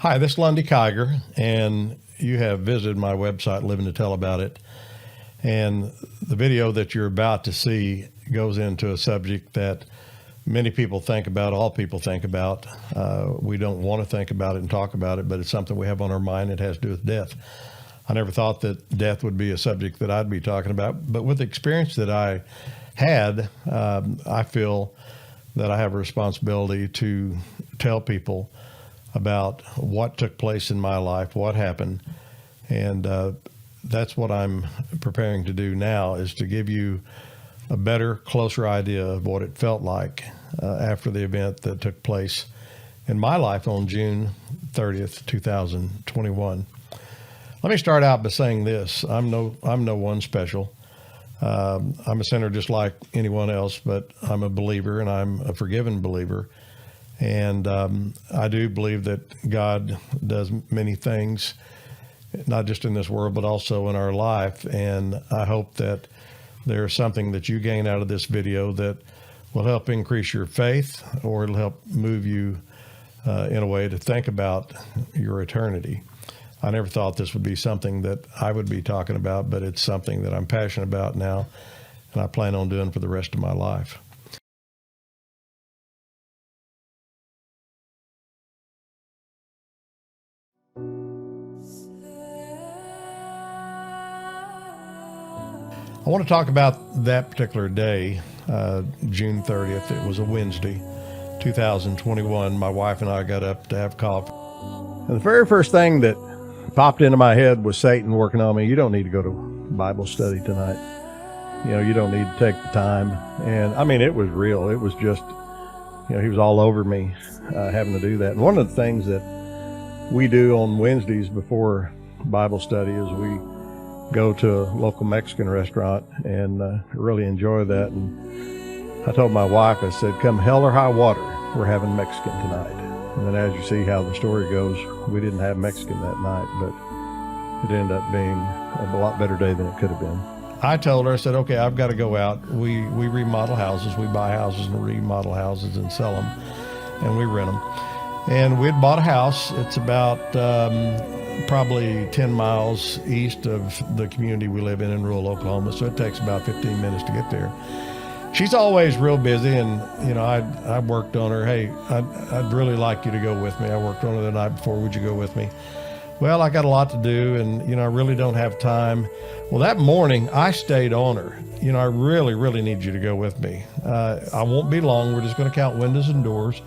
Hi, this is Lundy Kiger, and you have visited my website, Living to Tell About It. And the video that you're about to see goes into a subject that many people think about, all people think about. We don't want to think about it and talk about it, but it's something we have on our mind. It has to do with death. I never thought that death would be a subject that I'd be talking about, but with the experience that I had, I feel that I have a responsibility to tell people about what took place in my life, what happened. And that's what I'm preparing to do now, is to give you a better, closer idea of what it felt like after the event that took place in my life on June 30th, 2021. Let me start out by saying this. I'm no one special. I'm a sinner just like anyone else, but I'm a believer, and I'm a forgiven believer. And I do believe that God does many things, not just in this world, but also in our life. And I hope that there's something that you gain out of this video that will help increase your faith, or it'll help move you in a way to think about your eternity. I never thought this would be something that I would be talking about, but it's something that I'm passionate about now, and I plan on doing for the rest of my life. I want to talk about that particular day, June 30th. It was a Wednesday, 2021. My wife and I got up to have coffee. And the very first thing that popped into my head was Satan working on me. You don't need to go to Bible study tonight. You know, you don't need to take the time. And I mean, it was real. It was just, you know, he was all over me having to do that. And one of the things that we do on Wednesdays before Bible study is we go to a local Mexican restaurant and really enjoy that. And I told my wife, I said, come hell or high water, we're having Mexican tonight. And then as you see how the story goes, we didn't have Mexican that night, but it ended up being a lot better day than it could have been. I told her, I said, okay, I've got to go out. We remodel houses. We buy houses and remodel houses and sell them, and we rent them. And we'd bought a house. It's about probably 10 miles east of the community we live in rural Oklahoma, so it takes about 15 minutes to get there. She's always real busy, and you know, I worked on her. Hey, I'd really like you to go with me. I worked on her the night before. Would you go with me? Well, I got a lot to do, and you know, I really don't have time. Well, that morning I stayed on her. You know, I really need you to go with me. I won't be long. We're just going to count windows and doors.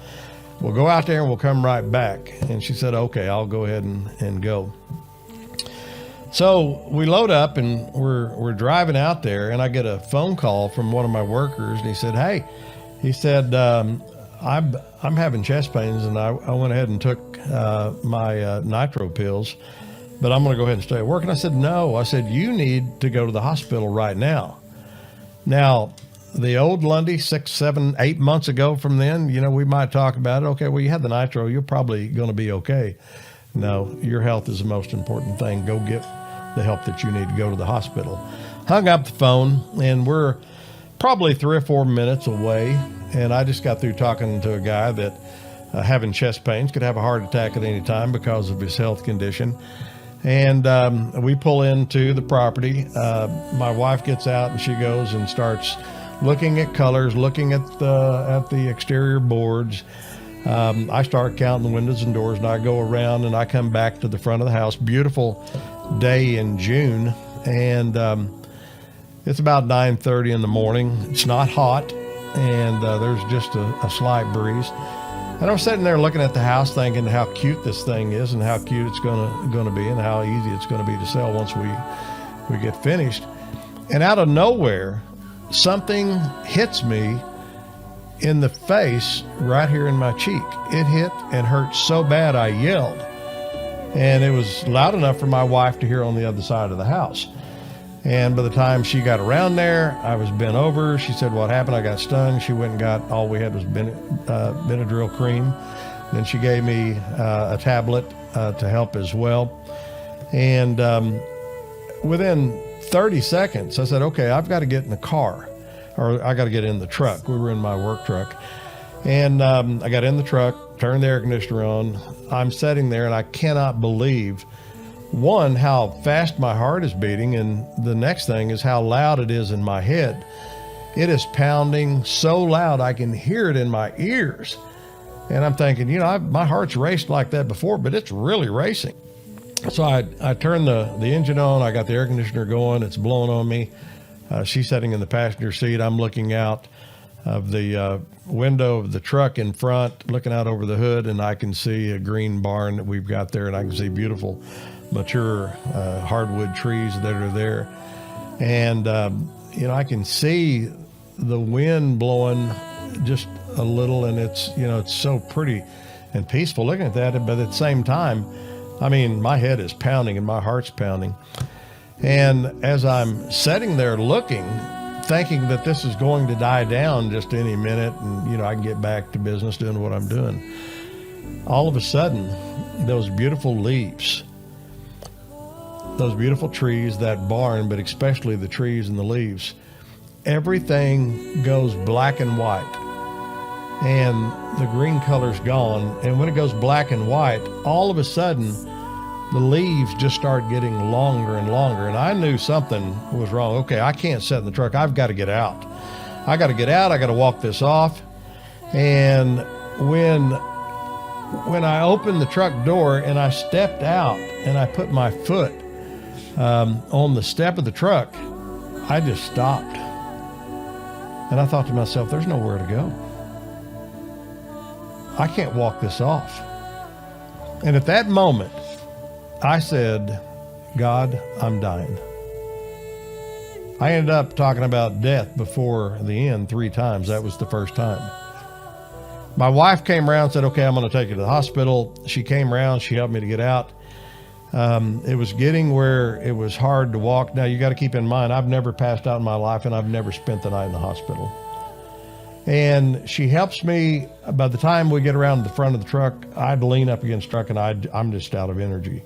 We'll go out there and we'll come right back. And she said, okay, I'll go ahead and go. So we load up and we're driving out there, and I get a phone call from one of my workers, and he said, hey, I'm having chest pains, and I went ahead and took my nitro pills, but I'm going to go ahead and stay at work. And I said, no. I said, you need to go to the hospital right now. Now, the old Lundy 6, 7, 8 months ago from then, you know, we might talk about it. Okay, well, you had the nitro. You're probably going to be okay. No, your health is the most important thing. Go get the help that you need to go to the hospital. Hung up the phone, and we're probably 3 or 4 minutes away. And I just got through talking to a guy that having chest pains, could have a heart attack at any time because of his health condition. And we pull into the property. My wife gets out, and she goes and starts looking at colors, looking at the exterior boards. I start counting the windows and doors, and I go around and I come back to the front of the house. Beautiful day in June, and it's about 9:30 in the morning. It's not hot, and there's just a slight breeze. And I was sitting there looking at the house, thinking how cute this thing is, and how cute it's going to be, and how easy it's going to be to sell once we get finished. And out of nowhere, something hits me in the face right here in my cheek. It hit and hurt so bad I yelled. And it was loud enough for my wife to hear on the other side of the house. And by the time she got around there, I was bent over. She said, "What happened?" I got stung. She went and got, all we had was Benadryl cream. Then she gave me a tablet to help as well. And within 30 seconds, I said, "Okay, I've got to get in the car, or I got to get in the truck." We were in my work truck. And I got in the truck, turned the air conditioner on. I'm sitting there and I cannot believe, one, how fast my heart is beating. And the next thing is how loud it is in my head. It is pounding so loud I can hear it in my ears. And I'm thinking, my heart's raced like that before, but it's really racing. So I turned the engine on. I got the air conditioner going. It's blowing on me. She's sitting in the passenger seat. I'm looking out of the window of the truck in front, looking out over the hood, and I can see a green barn that we've got there, and I can see beautiful, mature hardwood trees that are there. And, I can see the wind blowing just a little, and it's so pretty and peaceful looking at that. But at the same time, my head is pounding and my heart's pounding. And as I'm sitting there looking, thinking that this is going to die down just any minute and, I can get back to business doing what I'm doing, all of a sudden, those beautiful leaves, those beautiful trees, that barn, but especially the trees and the leaves, everything goes black and white. And the green color's gone. And when it goes black and white, all of a sudden, the leaves just start getting longer and longer. And I knew something was wrong. Okay, I can't sit in the truck. I've got to get out. I got to get out. I got to walk this off. And when I opened the truck door and I stepped out and I put my foot on the step of the truck, I just stopped. And I thought to myself, there's nowhere to go. I can't walk this off. And at that moment, I said, "God, I'm dying." I ended up talking about death before the end 3 times. That was the first time. My wife came around and said, "Okay, I'm going to take you to the hospital." She came around. She helped me to get out. It was getting where it was hard to walk. Now, you got to keep in mind, I've never passed out in my life, and I've never spent the night in the hospital. And she helps me. By the time we get around to the front of the truck, I'd lean up against the truck, and I'm just out of energy.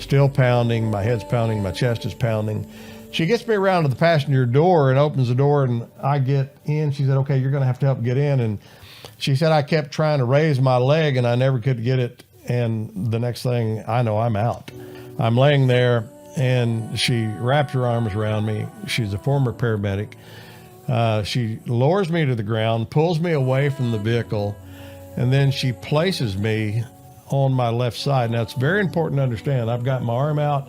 Still pounding, my head's pounding, my chest is pounding. She gets me around to the passenger door and opens the door, and I get in. She said, "Okay, you're going to have to help get in." And she said, I kept trying to raise my leg and I never could get it. And the next thing I know, I'm out. I'm laying there, and she wrapped her arms around me. She's a former paramedic. She lowers me to the ground, pulls me away from the vehicle, and then she places me on my left side. Now, it's very important to understand, I've got my arm out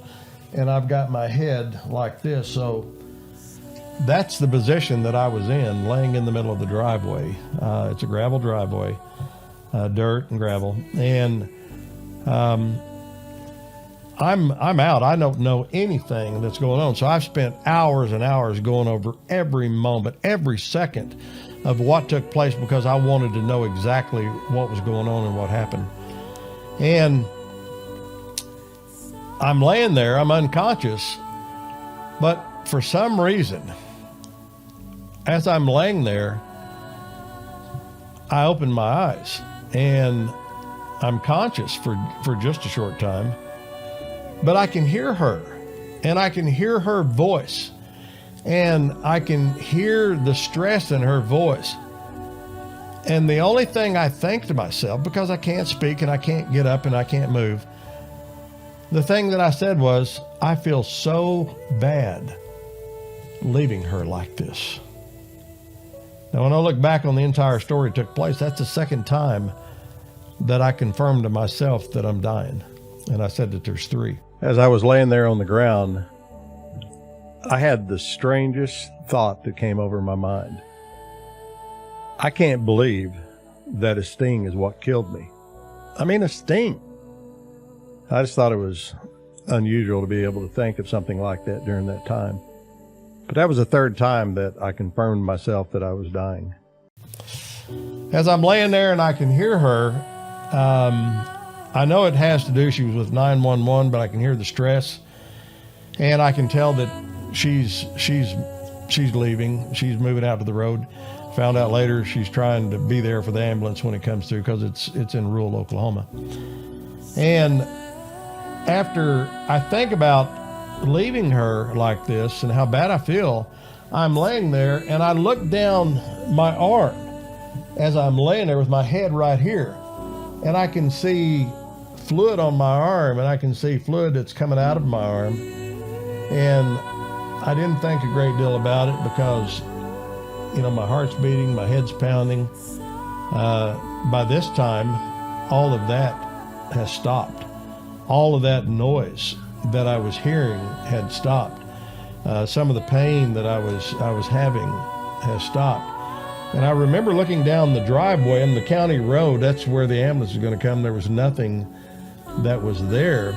and I've got my head like this. So that's the position that I was in, laying in the middle of the driveway. It's a gravel driveway, dirt and gravel. And I'm out. I don't know anything that's going on. So I've spent hours and hours going over every moment, every second of what took place, because I wanted to know exactly what was going on and what happened. And I'm laying there, I'm unconscious, but for some reason, as I'm laying there, I open my eyes and I'm conscious for just a short time, but I can hear her, and I can hear her voice, and I can hear the stress in her voice. And the only thing I think to myself, because I can't speak and I can't get up and I can't move, the thing that I said was, I feel so bad leaving her like this. Now, when I look back on the entire story that took place, that's the second time that I confirmed to myself that I'm dying. And I said that there's 3. As I was laying there on the ground, I had the strangest thought that came over my mind. I can't believe that a sting is what killed me. I mean, a sting. I just thought it was unusual to be able to think of something like that during that time. But that was the third time that I confirmed myself that I was dying. As I'm laying there and I can hear her, I know it has to do, she was with 911, but I can hear the stress. And I can tell that she's leaving. She's moving out to the road. Found out later she's trying to be there for the ambulance when it comes through, because it's in rural Oklahoma. And after I think about leaving her like this and how bad I feel, I'm laying there and I look down my arm as I'm laying there with my head right here, and I can see fluid on my arm, and I can see fluid that's coming out of my arm. And I didn't think a great deal about it because, you know, my heart's beating, my head's pounding. By this time, all of that has stopped. All of that noise that I was hearing had stopped. Some of the pain that I was having has stopped. And I remember looking down the driveway on the county road. That's where the ambulance was going to come. There was nothing that was there.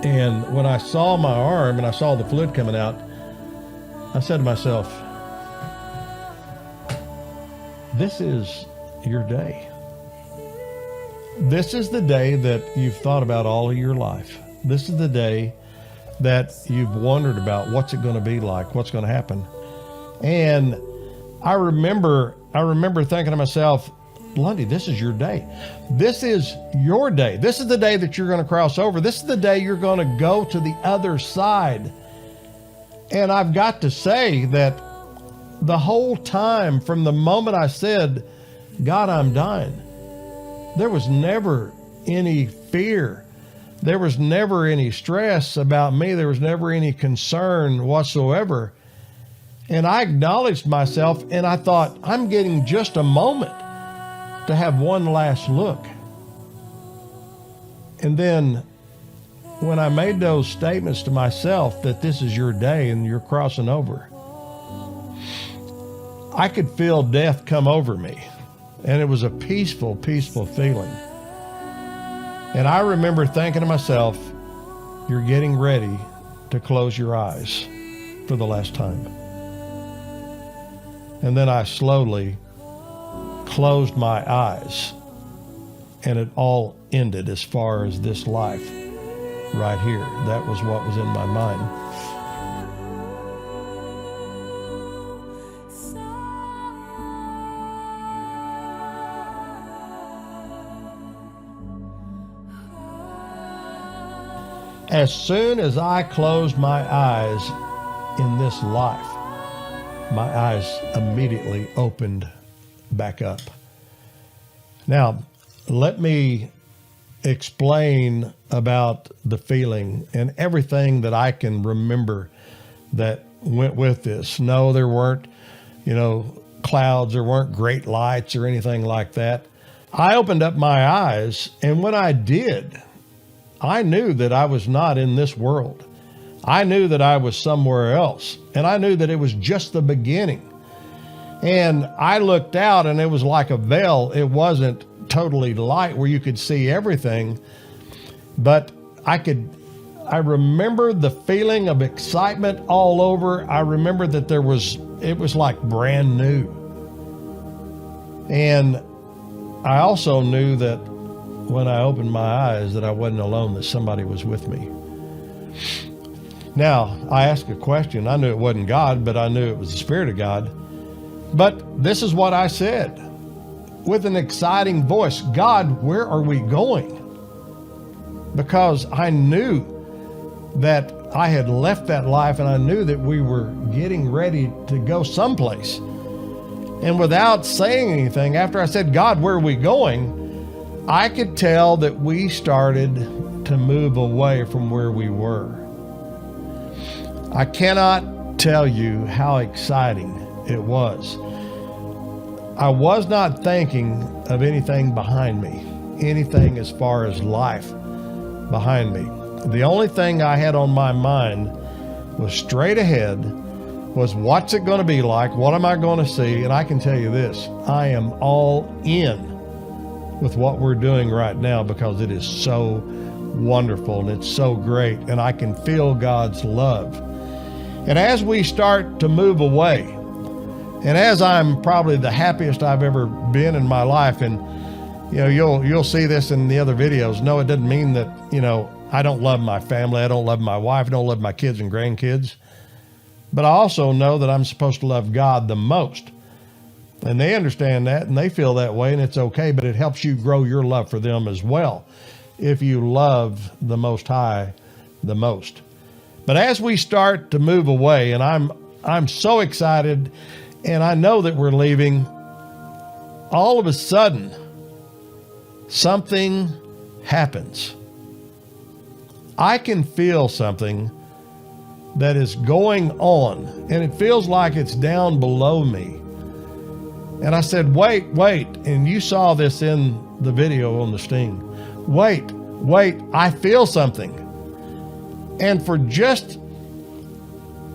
And when I saw my arm and I saw the fluid coming out, I said to myself, this is your day. This is the day that you've thought about all of your life. This is the day that you've wondered about what's it going to be like, what's going to happen. And I remember thinking to myself, Lundy, this is your day. This is your day. This is the day that you're going to cross over. This is the day you're going to go to the other side. And I've got to say that the whole time, from the moment I said, God, I'm dying, there was never any fear. There was never any stress about me. There was never any concern whatsoever. And I acknowledged myself, and I thought, I'm getting just a moment to have one last look. And then when I made those statements to myself that this is your day and you're crossing over, I could feel death come over me. And it was a peaceful, peaceful feeling. And I remember thinking to myself, you're getting ready to close your eyes for the last time. And then I slowly closed my eyes, and it all ended as far as this life right here. That was what was in my mind. As soon as I closed my eyes in this life, my eyes immediately opened back up. Now, let me explain about the feeling and everything that I can remember that went with this. No, there weren't, clouds, there weren't great lights or anything like that. I opened up my eyes, and when I did, I knew that I was not in this world. I knew that I was somewhere else, and I knew that it was just the beginning. And I looked out, and it was like a veil. It wasn't totally light where you could see everything, but I remember the feeling of excitement all over. I remember that it was like brand new. And I also knew that when I opened my eyes that I wasn't alone, that somebody was with me. Now, I asked a question. I knew it wasn't God, but I knew it was the Spirit of God. But this is what I said with an exciting voice: God, where are we going? Because I knew that I had left that life, and I knew that we were getting ready to go someplace. And without saying anything, after I said, God, where are we going? I could tell that we started to move away from where we were. I cannot tell you how exciting it was. I was not thinking of anything behind me, anything as far as life behind me. The only thing I had on my mind was straight ahead, was what's it going to be like? What am I going to see? And I can tell you this, I am all in with what we're doing right now, because it is so wonderful and it's so great, and I can feel God's love. And as we start to move away, and as I'm probably the happiest I've ever been in my life, and you'll see this in the other videos. No, it doesn't mean that, I don't love my family. I don't love my wife. I don't love my kids and grandkids. But I also know that I'm supposed to love God the most. And they understand that and they feel that way, and it's okay, but it helps you grow your love for them as well if you love the Most High the most. But as we start to move away, and I'm so excited, and I know that we're leaving, all of a sudden, something happens. I can feel something that is going on, and it feels like it's down below me. And I said, wait, and you saw this in the video on the Sting. Wait, I feel something. And for just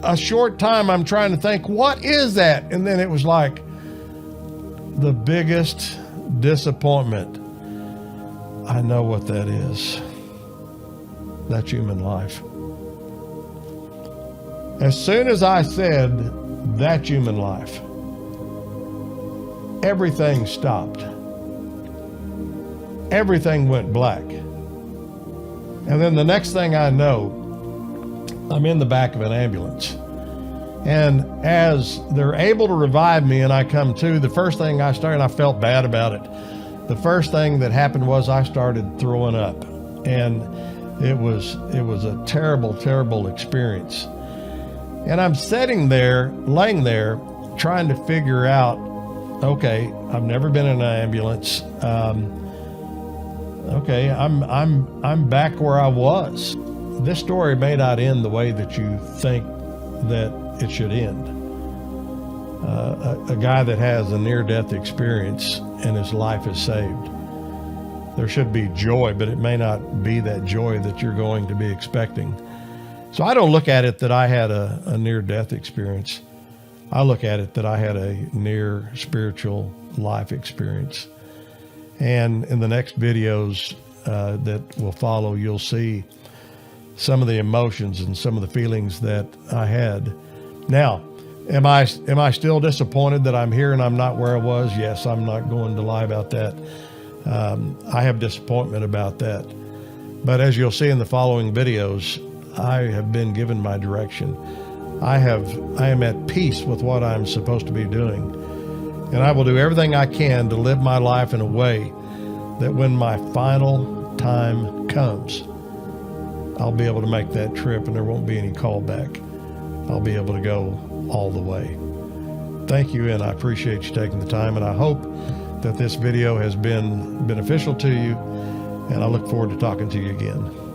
a short time, I'm trying to think, what is that? And then it was like the biggest disappointment. I know what that is. That's human life. As soon as I said, that's human life, everything stopped. Everything went black. And then the next thing I know, I'm in the back of an ambulance. And as they're able to revive me and I come to, the first thing I started, and I felt bad about it. The first thing that happened was I started throwing up. And it was a terrible, terrible experience. And I'm sitting there, laying there, trying to figure out, okay, I've never been in an ambulance. Okay, I'm back where I was. This story may not end the way that you think that it should end. A guy that has a near-death experience and his life is saved. There should be joy, but it may not be that joy that you're going to be expecting. So I don't look at it that I had a near-death experience. I look at it that I had a near spiritual life experience. And in the next videos that will follow, you'll see some of the emotions and some of the feelings that I had. Now, am I still disappointed that I'm here and I'm not where I was? Yes, I'm not going to lie about that. I have disappointment about that. But as you'll see in the following videos, I have been given my direction. I am at peace with what I'm supposed to be doing. And I will do everything I can to live my life in a way that when my final time comes, I'll be able to make that trip and there won't be any callback. I'll be able to go all the way. Thank you, and I appreciate you taking the time, and I hope that this video has been beneficial to you, and I look forward to talking to you again.